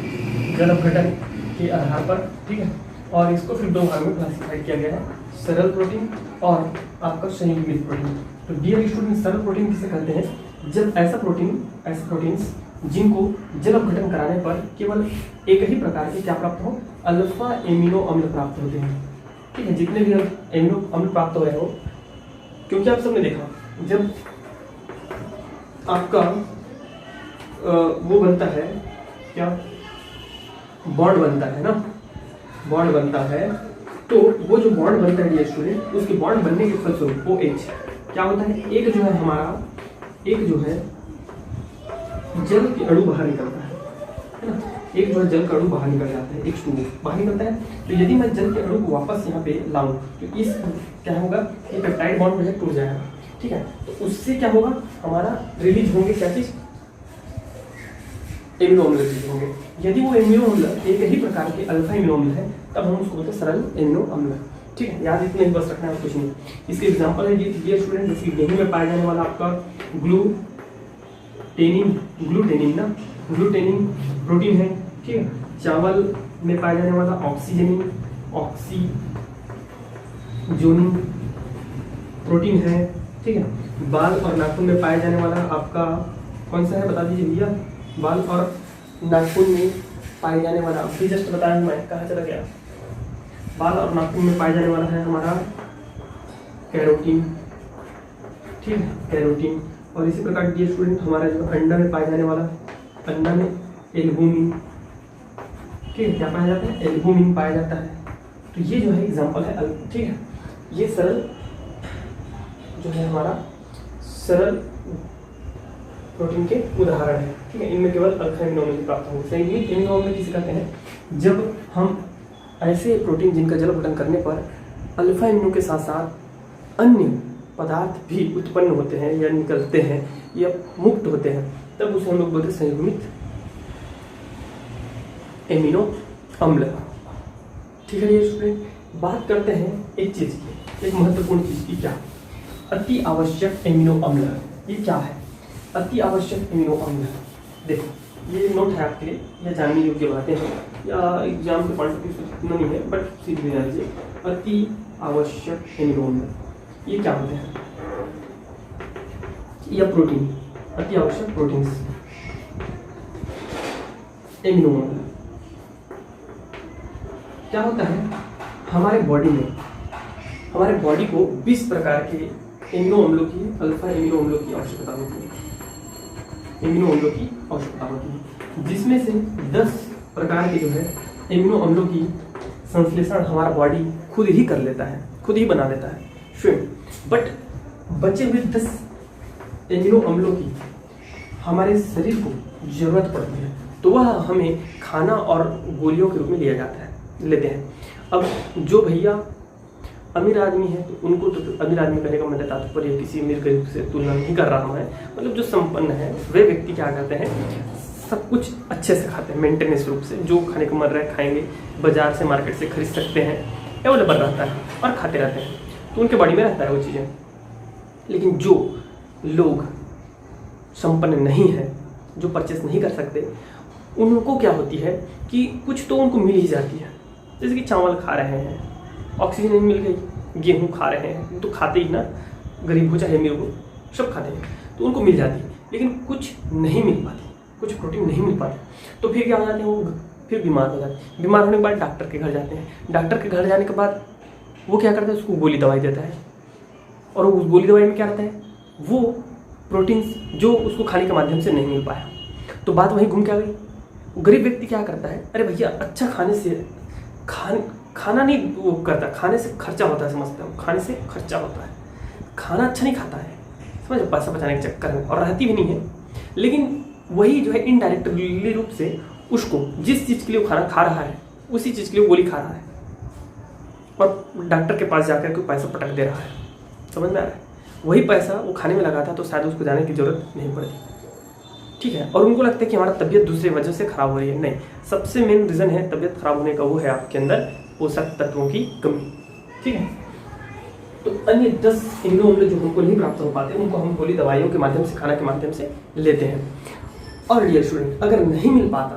A: जल अपघटन के आधार पर, ठीक है, और इसको फिर दो भाग में क्लासिफाई किया गया है, सरल प्रोटीन और आपका संयुग्मित प्रोटीन। तो डियर स्टूडेंट, सरल प्रोटीन किसे कहते हैं? जब ऐसे प्रोटीन्स जिनको जल अपघटन कराने पर केवल एक ही प्रकार के क्या प्राप्त हो, अल्फा एमिनो अम्ल प्राप्त होते हैं। ठीक है, जितने भी एमिनो अम्ल प्राप्त हो रहे हो, क्योंकि आप सबने देखा जब आपका वो बनता है क्या, बॉन्ड बनता है ना, बॉन्ड बनता है, तो वो जो बॉन्ड बनता है स्टूडेंट, उसके बॉन्ड बनने के फलस्वरूप OH क्या होता है, एक जो है हमारा, एक जो है जल के अणु बाहर निकलता है ना, एक जो है जल का अणु बाहर निकल जाता है, H2O बाहर निकलता है। तो यदि मैं जल के अणु को वापस यहाँ पे लाऊं तो इस क्या होगा, ये पेप्टाइड बॉन्ड जो है टूट जाएगा। ठीक है, तो उससे क्या होगा, हमारा रिलीज होंगे क्या चीज, एमिनो अम्ल रिलीज होंगे। यदि वो एमिनो अम्ल एक ही प्रकार के अल्फा एमिनो अम्ल है, तब हम उसको बोलते हैं सरल एमिनो अम्ल। ठीक है, याद इतना ही बस रखना है, कुछ नहीं। इसके एग्जाम्पल है ये स्टूडेंट, जैसे गेहूं में पाया जाने वाला आपका ग्लूटेनिन ना, ग्लूटेनिन प्रोटीन है। ठीक है, चावल में पाया जाने वाला ऑक्सीजोनिन प्रोटीन है। ठीक है, बाल और नाखून में पाया जाने वाला आपका कौन सा है, बता दीजिए भैया। बाल और नाखून में पाए जाने वाला, अभी जस्ट बताया मैं, कहाँ चला गया, बाल और नाखून में पाया जाने वाला है हमारा कैरोटीन। ठीक है, कैरोटीन। और इसी प्रकार ये स्टूडेंट हमारा जो अंडा में पाया जाने वाला, अंडा में एल्बुमिन। ठीक है, क्या पाया जाता है, एल्बुमिन पाया जाता है। तो ये जो है एग्जाम्पल है। ठीक है, ये सरल जो है हमारा सरल प्रोटीन के उदाहरण है। ठीक है, इनमें केवल अल्फा एमिनो अम्ल प्राप्त होंगे। संयुग्मित एमिनो अम्ल किसे कहते हैं, जब हम ऐसे प्रोटीन जिनका जल अपघटन करने पर अल्फा एमिनो के साथ साथ अन्य पदार्थ भी उत्पन्न होते हैं या निकलते हैं या मुक्त होते हैं, तब उसे हम लोग बोलते हैं संयुग्मित एमिनो अम्ल। ठीक है, ये स्टूडेंट बात करते हैं एक चीज की, एक महत्वपूर्ण चीज की, क्या, अति आवश्यक एमिनो अम्ल। ये क्या है अति आवश्यक एमिनो अम्ल? देखो ये नोट है आपके लिए, या जानने योग्य बातें हैं, या एग्जाम के पॉइंट ऑफ व्यू से इतना नहीं है, बट सीधे जान लीजिए। अति आवश्यक एमिनो अम्ल ये क्या होते हैं, या प्रोटीन, अति आवश्यक प्रोटीन्स, एमिनो अम्ल क्या होता है, हमारे बॉडी में, हमारे बॉडी को 20 प्रकार के एमिनो अम्लों की, अल्फा एमिनो अम्लों की आवश्यकता होती है, एमिनो अम्लों की आवश्यकता होती है, जिसमें से 10 प्रकार के जो है एमिनो अम्लों की संश्लेषण हमारा बॉडी खुद ही कर लेता है, खुद ही बना लेता है स्वयं। बट बचे हुए 10 एमिनो अम्लों की हमारे शरीर को जरूरत पड़ती है, तो वह हमें खाना और गोलियों के रूप में लिया जाता है, लेते हैं। अब जो भैया अमीर आदमी है, तो उनको तो अमीर आदमी करने का मतलब तात्पर्य किसी अमीर गरीब से तुलना नहीं कर रहा हूँ मैं, मतलब जो संपन्न है वे व्यक्ति क्या करते हैं, सब कुछ अच्छे से खाते हैं, मेंटेनेंस रूप से, जो खाने को मन रहा है खाएंगे, बाजार से मार्केट से खरीद सकते हैं, अवेलेबल रहता है और खाते रहते हैं, तो उनके बॉडी में रहता है वो चीज़ें। लेकिन जो लोग संपन्न नहीं है, जो परचेस नहीं कर सकते, उनको क्या होती है कि कुछ तो उनको मिल ही जाती है, जैसे कि चावल खा रहे हैं, ऑक्सीजन मिल गई, गेहूं खा रहे हैं, तो खाते ही ना, गरीब हो चाहे अमीर हो, सब खाते हैं, तो उनको मिल जाती है। लेकिन कुछ नहीं मिल पाती, कुछ प्रोटीन नहीं मिल पाते, तो फिर क्या हो जाते हैं, वो फिर बीमार हो जाते हैं। बीमार होने के बाद डॉक्टर के घर जाते हैं, डॉक्टर के घर जाने के बाद वो क्या करता है, उसको गोली दवाई देता है, और उस गोली दवाई में क्या रहता है, वो प्रोटीन्स जो उसको खाने के माध्यम से नहीं मिल पाया, तो बात वहीं घूम के आ गई। गरीब व्यक्ति क्या करता है, अरे भैया अच्छा खाने से खाना नहीं वो करता, खाने से खर्चा होता है, समझता हूँ, खाने से खर्चा होता है, खाना अच्छा नहीं खाता है, समझ, पैसा बचाने के चक्कर में, और रहती भी नहीं है। लेकिन वही जो है इनडायरेक्टली रूप से उसको जिस चीज़ के लिए वो खाना खा रहा है, उसी चीज़ के लिए वो गोली खा रहा है, और डॉक्टर के पास जाकर के पैसा पटक दे रहा है, समझ में आ रहा है। वही पैसा वो खाने में लगाता तो शायद उसको जाने की जरूरत नहीं पड़ती। ठीक है, और उनको लगता है कि हमारा तबीयत दूसरे वजह से खराब हो रही है। नहीं, सबसे मेन रीज़न है तबीयत खराब होने का वो है आपके अंदर पोषक तत्वों की कमी। ठीक है, तो अन्य 10 अमीनो अम्ल जो हमको नहीं प्राप्त हो पाते उनको हम गोली दवाइयों के माध्यम से, खाना के माध्यम से लेते हैं। और डियर स्टूडेंट, अगर नहीं मिल पाता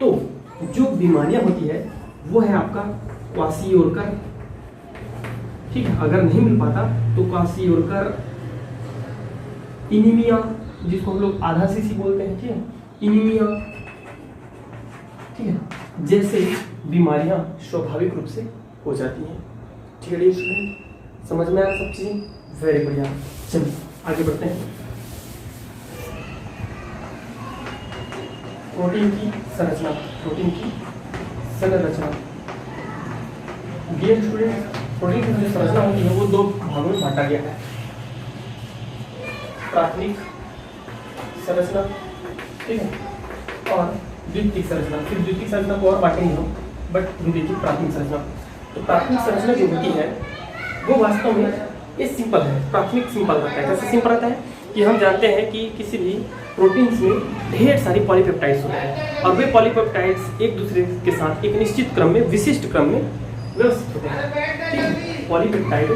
A: तो जो बीमारियां होती है वो है आपका क्वाशियोरकर। ठीक है, अगर नहीं मिल पाता तो क्वाशियोरकर, इनीमिया जिसको हम लोग आधा सीसी बोलते हैं, ठीक है, इनीमिया, ठीक है, जैसे बीमारियां स्वाभाविक रूप से हो जाती हैं। ठीक है डियर स्टूडेंट, समझ में आया सब चीजें? वेरी बढ़िया। चलिए आगे बढ़ते हैं। प्रोटीन की संरचना, प्रोटीन की संरचना। डियर स्टूडेंट, प्रोटीन की जो संरचना होती है वो 2 भागों में बांटा गया है। प्राथमिक संरचना, ठीक है, और द्वितीयक संरचना। फिर द्वितीयक संरचना को और बांटेंगे हम, बट देखिए प्राथमिक संरचना। तो प्राथमिक संरचना जो होती है वो वास्तव में ये सिंपल है। प्राथमिक सिंपल रहता है। कैसे सिंपल रहता है कि हम जानते हैं कि किसी भी प्रोटीन्स में ढेर सारी पॉलीपेप्टाइड्स होते हैं और वे पॉलीपेप्टाइड्स एक दूसरे के साथ एक निश्चित क्रम में, विशिष्ट क्रम में व्यवस्थित होते हैं। ठीक है, पॉलीपेप्टाइड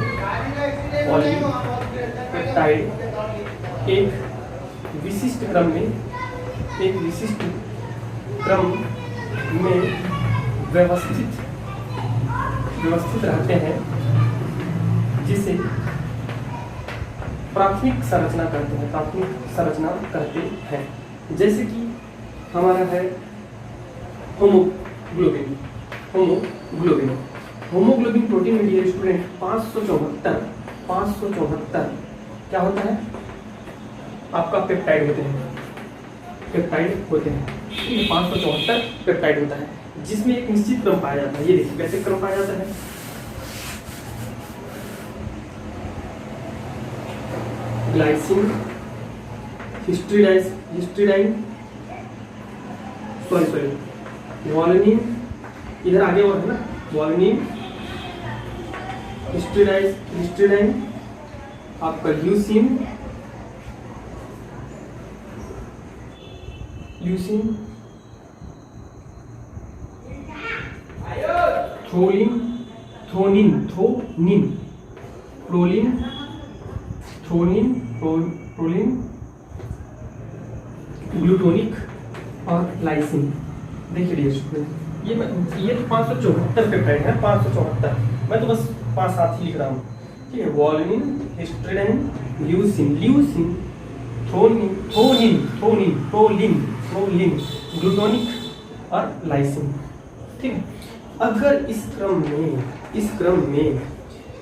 A: एक विशिष्ट क्रम में, एक विशिष्ट क्रम में व्यवस्थित रहते हैं, जिसे प्राथमिक संरचना कहते हैं। प्राथमिक संरचना कहते हैं। जैसे कि हमारा है होमोग्लोबिन। होमोग्लोबिन प्रोटीन में डियर स्टूडेंट 574 क्या होता है आपका पेप्टाइड होते हैं। 574 पेप्टाइड होता है, जिसमें एक निश्चित क्रम पाया जाता है। ये देखिए कैसे क्रम पाया जाता है। ग्लाइसिन, हिस्टिडाइन, वॉलिन, इधर आगे और है ना, वॉलिन, हिस्टिडाइन, आपका ल्यूसिन, थ्रोनिन, प्रोलिन, ग्लूटोनिक और लाइसिन। देखिए डियर स्टूडेंट, ये 574 पेप्टाइड है। 574, मैं तो बस 5-7 ही लिख रहा हूँ। ठीक है, वॉलिन, हिस्टिडाइन, ल्यूसिन, प्रोलिन, ग्लूटोनिक और लाइसिन। ठीक है, अगर इस क्रम में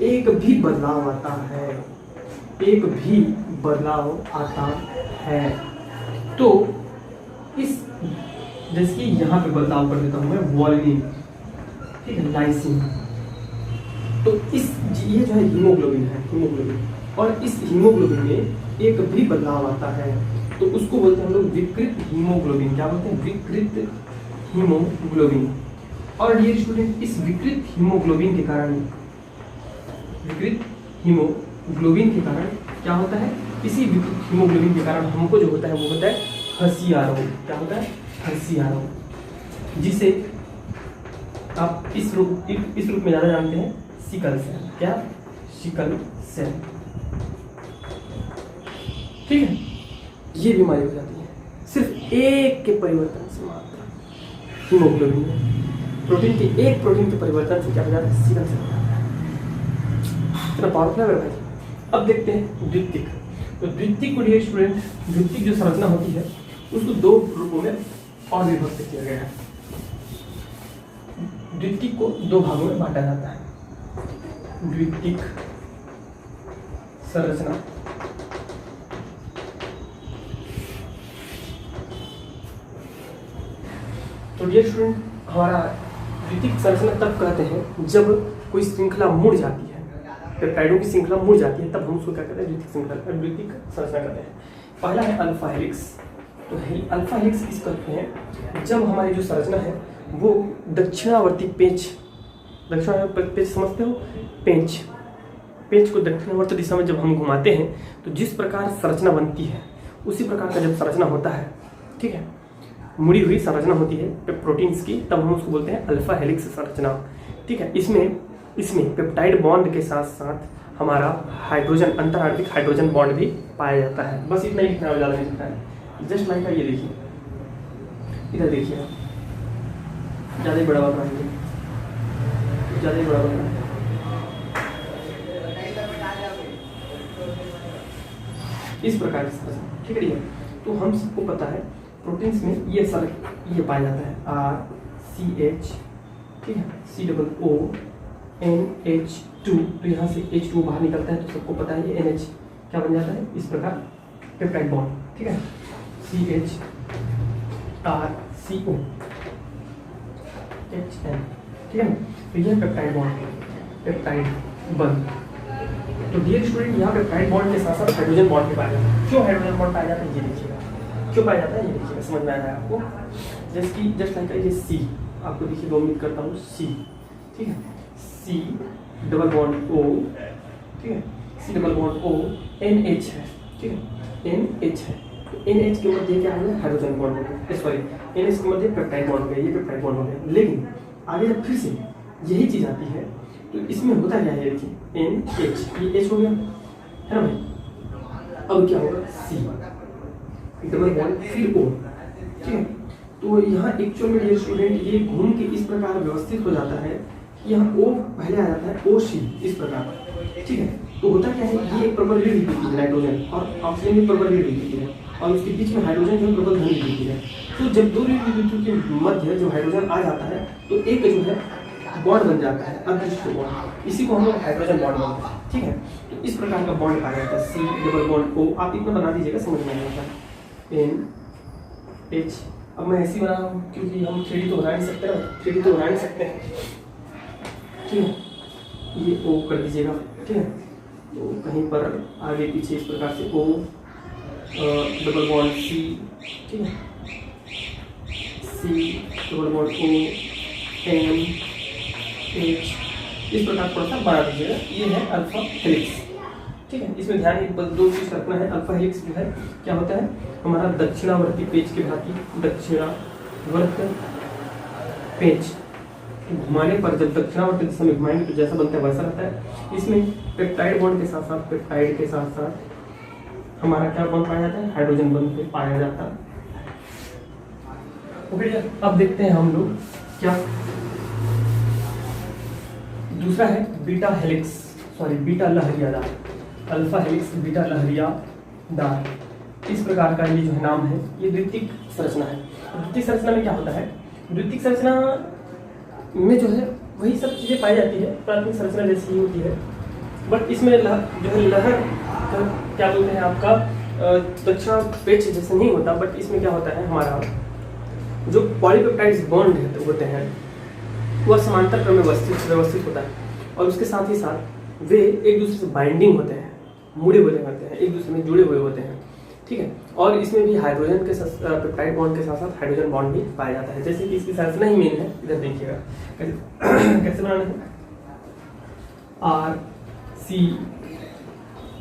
A: एक भी बदलाव आता है, तो इस, जैसे कि यहाँ पे बदलाव कर देता हूँ मैं, वॉलिन, ठीक है, लाइसिन, तो इस, ये जो है हीमोग्लोबिन है, और इस हीमोग्लोबिन में एक भी बदलाव आता है तो उसको बोलते हैं हम लोग विकृत हीमोग्लोबिन। क्या बोलते हैं? विकृत हीमोग्लोबिन। और डियर स्टूडेंट, इस विकृत हीमोग्लोबिन के कारण क्या होता है? इसी विकृत हीमोग्लोबिन के कारण हमको जो होता है वो होता है हसिया रोग। क्या होता है? हसिया रोग, जिसे आप इस रूप में ज़्यादा जानते हैं, सिकल सेल। क्या? Sickle cell. ठीक है, ये बीमारी हो जाती है सिर्फ एक के परिवर्तन से मात्र। हीमोग्लोबिन में प्रोटीन के एक प्रोटीन के परिवर्तन से क्या हो जाता है? सिकल सेल हो जाता है। इतना पावरफुल है भाई। अब देखते हैं द्वितीयक। तो द्वितीयक को डियर स्टूडेंट, द्वितीयक जो संरचना होती है उसको 2 रूपों में और विभक्त किया गया है। द्वितीयक को 2 भागों में बांटा जाता है। द्वितीयक संरचना, तो डियर स्टूडेंट, हमारा द्वितीयक संरचना तब कहते हैं जब कोई श्रृंखला मुड़ जाती है, पेप्टाइडों की श्रृंखला मुड़ जाती है, तब हम उसको क्या कहते हैं? द्वितीयक संरचना कहते हैं। पहला है अल्फा हेलिक्स। तो अल्फा हेलिक्स किस कहते हैं? जब हमारी जो संरचना है वो दक्षिणावर्ती पेंच समझते हो? पेंच को दक्षिणावर्त दिशा में जब हम घुमाते हैं तो जिस प्रकार संरचना बनती है उसी प्रकार का जब संरचना होता है ठीक है, मुड़ी हुई संरचना होती है प्रोटीन्स की, तब हम उसको बोलते हैं अल्फा हेलिक्स संरचना। ठीक है, इसमें पेप्टाइड बॉन्ड के साथ साथ हमारा हाइड्रोजन अंतराणविक हाइड्रोजन बॉन्ड भी पाया जाता है। बस इतना ही लिखना है, ज़्यादा नहीं लिखना है। जस्ट लाइक ये देखिए, इधर देखिए, ज़्यादा ही बड़ा बन रहा है, ज़्यादा ही बड़ा बन रहा है। इस प्रकार से, ठीक है। तो हम सबको पता है प्रोटीन्स में ये पाया जाता है RCH, ठीक है, COONH2। तो यहाँ से H2 बाहर निकलता है, तो सबको पता है ये NH क्या बन जाता है, इस प्रकार पेप्टाइड बॉन्ड, ठीक है, CHRCOHN, ठीक है। तो यह पेप्टाइड बॉन्ड, पेप्टाइड बॉन्ड। तो डियर स्टूडेंट, यहाँ पेप्टाइड बॉन्ड के साथ साथ हाइड्रोजन बॉन्ड भी पाया जाता है। क्यों हाइड्रोजन बॉन्ड पाया जाता है ये देखिएगा, क्यों पाया जाता है ये देखिएगा, समझ में आया है आपको। जस्ट लाइक ये C आपको देखिए, उम्मीद करता हूँ C, ठीक है, C डबल बॉन्ड O, ठीक है, C double bond O, NH है, ठीक है, NH है। तो NH के मध्य क्या है, हाइड्रोजन बॉन्ड हो गया, सॉरी NH के मध्य पेप्टाइड बॉन्ड हो गया, ये पेप्टाइड बॉन्ड हो गया। लेकिन आगे जब फिर से यही चीज़ आती है तो इसमें होता क्या है, देखिए NH, ये H हो गया है ना भाई। अब क्या होगा, C डबल बॉन्ड फिर O, ठीक है। तो यहाँ एक्चुअल में डियर स्टूडेंट ये घूम के इस प्रकार व्यवस्थित हो जाता है कि यहाँ O पहले आ जाता है, OC इस प्रकार, ठीक है। तो होता क्या है, ये एक प्रबल ऋण विद्युत है, नाइट्रोजन और ऑक्सीजन भी प्रबल ऋण विद्युत है, और उसके बीच में हाइड्रोजन जो है प्रबल धन विद्युत है। तो जब दो ऋण विद्युतों के मध्य जो हाइड्रोजन आ जाता है तो एक जो है बॉन्ड बन जाता है, अदृश्य बॉन्ड, इसी को हम लोग हाइड्रोजन बॉन्ड बोलते हैं, ठीक है। तो इस प्रकार का बॉन्ड पाया जाता है, C डबल बॉन्ड O। आप इतना बना दीजिएगा, समझ में आएगा, NH। अब मैं ऐसी बना रहा हूँ क्योंकि हम 3D तो बना नहीं सकते ना, 3D तो बना नहीं सकते हैं, ठीक है। ये O कर दीजिएगा, ठीक है। तो कहीं पर आगे पीछे इस प्रकार से O डबल बॉन्ड C, ठीक है, C double bond O N H, इस प्रकार थोड़ा सा बना दीजिएगा। ये है अल्फा हेलिक्स, ठीक है। इसमें ध्यान दो चीज रखना है, अल्फा हेलिक्स जो है क्या होता है, हमारा दक्षिणावर्ती पेज के भांति दक्षिणावर्त पेज घुमाने पर जब दक्षिणावर्ती दिशा में घुमाएंगे तो जैसा बनता है वैसा रहता है। इसमें पेप्टाइड बॉन्ड के साथ साथ, पेप्टाइड के साथ साथ हमारा क्या बॉन्ड पाया जाता है, हाइड्रोजन बॉन्ड पाया जाता है। ओके, अब देखते हैं हम लोग क्या दूसरा है बीटा हेलिक्स, सॉरी बीटा लहरियादार, अल्फा हेलिक्स बीटा लहरियादार। इस प्रकार का ये जो है नाम है, ये द्वितीयक संरचना है। द्वितीयक संरचना में क्या होता है, द्वितीयक संरचना में जो है वही सब चीज़ें पाई जाती है, प्राथमिक संरचना जैसी ही होती है, बट इसमें जो है लहर क्या बोलते हैं आपका दक्षिणा पेच जैसे नहीं होता, बट इसमें क्या होता है, हमारा जो पॉलीपेप्टाइड्स बॉन्ड होते हैं वह समांतर क्रम में व्यवस्थित होता है, और उसके साथ ही साथ वे एक दूसरे से बाइंडिंग होते हैं, मुड़े हुए होते हैं, एक दूसरे में जुड़े हुए होते हैं, ठीक है। और इसमें भी हाइड्रोजन के साथ पेप्टाइड बॉन्ड के साथ साथ हाइड्रोजन बॉन्ड भी पाया जाता है। जैसे कि इसकी संरचना ही मेन है, इधर देखिएगा कैसे बनाना है,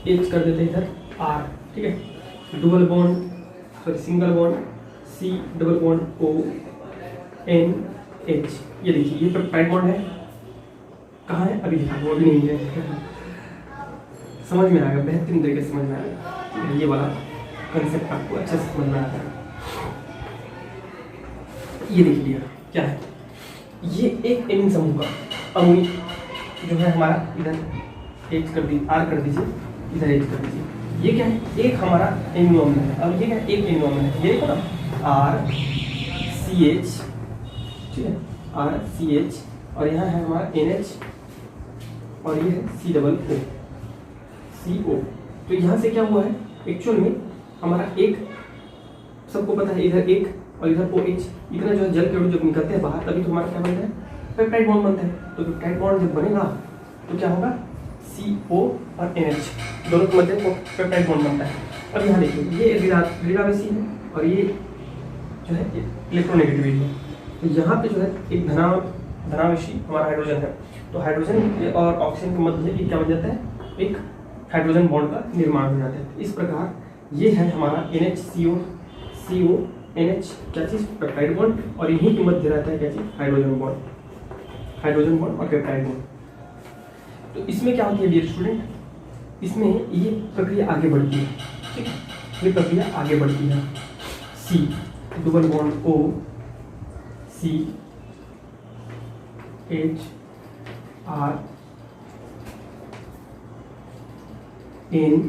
A: RCH कर देते हैं इधर R, ठीक है, double bond sorry single bond C double bond ONH। ये देखिए ये पेप्टाइड बॉन्ड है, कहाँ है अभी वो भी नहीं है, समझ में आएगा, बेहतरीन तरीके से समझ में आएगा, ये वाला कंसेप्ट आपको अच्छे से समझ में आता है। ये देख लिया क्या है, ये एक एमिन समूह का अणु जो है हमारा, इधर H कर दीजिए, R कर दीजिए, इधर H कर दीजिए। ये क्या है, एक हमारा एमिनो अम्ल है, और ये क्या है, एक एमिनो अम्ल है, ये देखो ना RCH, ठीक है, RCH, और यहाँ है हमारा NH, और ये है C डबल O CO। तो यहाँ से क्या हुआ है, एक्चुअल में हमारा एक, सबको पता है इधर एक और इधर OH, इतना जो है जल के जब निकलते हैं बाहर तभी तो हमारा क्या बनता है, पेप्टाइड बॉन्ड बनता है। तो पेप्टाइड बॉन्ड जब बनेगा तो क्या होगा, CO और NH दोनों के मध्य पेप्टाइड बॉन्ड बनता है। अब यहाँ देखिए ये ऋणावेशी है और ये जो है इलेक्ट्रोनेगेटिविटी है। तो यहाँ पे जो है एक धनावेशी हमारा हाइड्रोजन है, तो हाइड्रोजन और ऑक्सीजन के मध्य एक क्या बन जाता है, एक हाइड्रोजन बॉन्ड का निर्माण हो जाता है। इस प्रकार ये है हमारा NHCO NH क्या चीज़, पेप्टाइड बॉन्ड, और यहीं की मध्य रहता है क्या चीज़, हाइड्रोजन बॉन्ड, हाइड्रोजन बॉन्ड और पेप्टाइड बॉन्ड। तो इसमें क्या होती है डियर स्टूडेंट, इसमें ये प्रक्रिया आगे बढ़ती है, ठीक है, ये प्रक्रिया आगे बढ़ती है। C double bond O, C H R N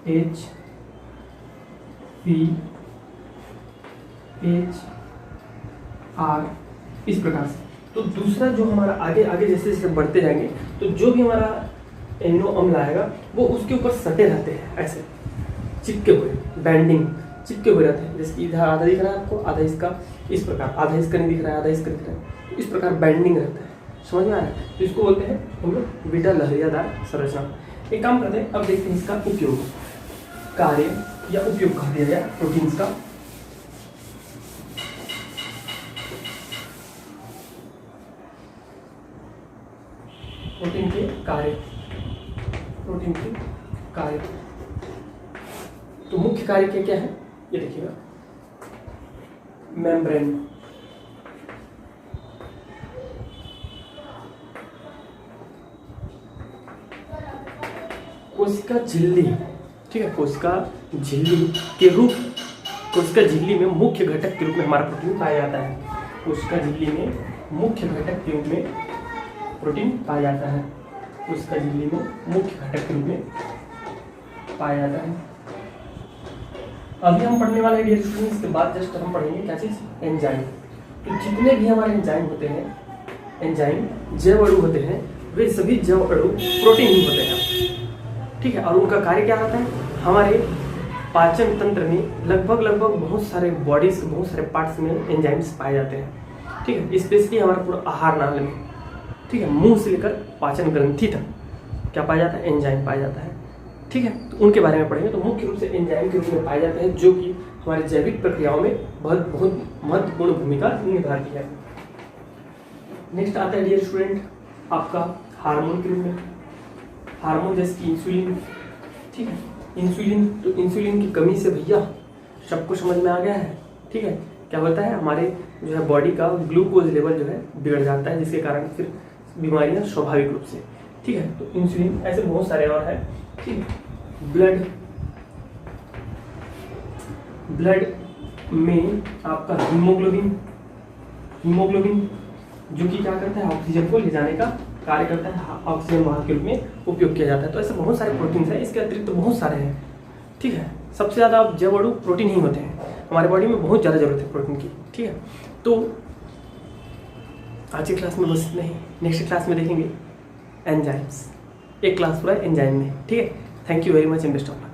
A: H P H R, इस प्रकार से। तो दूसरा जो हमारा आगे आगे जैसे जैसे बढ़ते जाएंगे तो जो भी हमारा एनो अम्ल आएगा वो उसके ऊपर सटे रहते हैं, ऐसे चिपके हुए, बैंडिंग चिपके हुए रहते हैं। जैसे कि इधर आधा दिख रहा है आपको, आधा इसका, इस प्रकार आधा इसका नहीं दिख रहा है, आधा इसका दिख रहा है, इस प्रकार बैंडिंग रहता है। समझ में आ रहा है? तो इसको बोलते हैं हम लोग बीटा लहरियादार संरचना। एक काम करते हैं, अब देखते हैं इसका उपयोग, कार्य या उपयोग कह दिया जाए प्रोटीन्स का। प्रोटीन के कार्य, प्रोटीन के कार्य, तो मुख्य कार्य क्या क्या है ये देखिएगा। मेम्ब्रेन, कोशिका झिल्ली, ठीक है, कोशिका झिल्ली के रूप, कोशिका झिल्ली में मुख्य घटक के रूप में हमारा प्रोटीन पाया जाता है। कोशिका झिल्ली में मुख्य घटक के रूप में प्रोटीन पाया जाता है, कोशिका झिल्ली में मुख्य घटक के रूप में पाया जाता है। अभी हम पढ़ने वाले हैं डियर स्टूडेंट्स, के बाद जस्ट हम पढ़ेंगे क्या चीज़, एंजाइम। तो जितने भी हमारे एंजाइम होते हैं, एंजाइम जैव अणु होते हैं, वे सभी जैव अणु प्रोटीन ही होते हैं, ठीक है। और उनका कार्य क्या रहता है, हमारे पाचन तंत्र में लगभग बहुत सारे बॉडीज, बहुत सारे पार्ट्स में एंजाइम्स पाए जाते हैं, ठीक है। स्पेशली हमारा पूरा आहार नाल में, ठीक है, मुंह से लेकर पाचन ग्रंथि तक क्या पाया जाता है, एंजाइम पाया जाता है, ठीक है। तो उनके बारे में पढ़ेंगे। तो मुख्य रूप से एंजाइम के रूप में पाए जाते हैं, जो कि हमारे जैविक प्रक्रियाओं में बहुत महत्वपूर्ण भूमिका निभाती है। नेक्स्ट आता है डियर स्टूडेंट आपका हार्मोन के रूप में, हार्मोन जैसे कि इंसुलिन, ठीक है। इंसुलिन, तो इंसुलिन की कमी से भैया सबको समझ में आ गया है, ठीक है। क्या होता है, हमारे जो है बॉडी का ग्लूकोज लेवल जो है बिगड़ जाता है, जिसके कारण फिर बीमारियां स्वाभाविक रूप से, ठीक है। तो इंसुलिन, ऐसे बहुत सारे और है, ठीक है। ब्लड में आपका हीमोग्लोबिन, हीमोग्लोबिन जो कि क्या करता है, ऑक्सीजन को ले जाने का कार्य करता है, ऑक्सीजन वाहक के रूप में उपयोग किया जाता है। तो ऐसे बहुत सारे प्रोटीन्स हैं, इसके अतिरिक्त तो बहुत सारे हैं, ठीक है। सबसे ज़्यादा जैव अणु प्रोटीन ही होते हैं, हमारे बॉडी में बहुत ज़्यादा जरूरत है प्रोटीन की, ठीक है। तो आज की क्लास में बस नहीं, नेक्स्ट क्लास में देखेंगे एंजाइम्स, एक क्लास पूरा एंजाइम में, ठीक है। Thank you very much and best of luck.